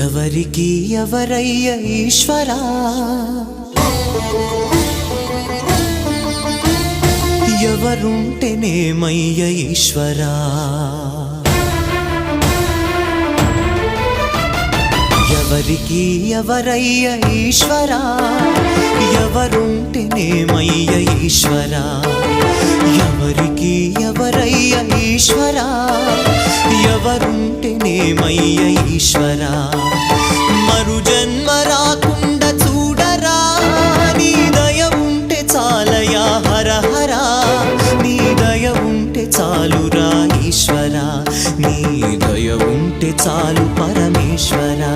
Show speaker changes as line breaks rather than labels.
ఎవరికి ఎవరయ్య ఈశ్వరా ఎవరుంటేనేమయ్య ఈశ్వరా ఎవరికి ఎవరయ్య ఈశ్వరా ఎవరుంటేనేమయ్య ఈశ్వరా ఎవరికి ఎవరయ్య ఈశ్వరా ఎవరుంటేనేమయ్య ఈశ్వరా మరు జన్మ రాకుండా చూడరా నీ దయ ఉంటే చాలయా హర హర నీ దయ ఉంటే చాలురా ఈశ్వరా నీ దయ ఉంటే చాలు పరమేశ్వరా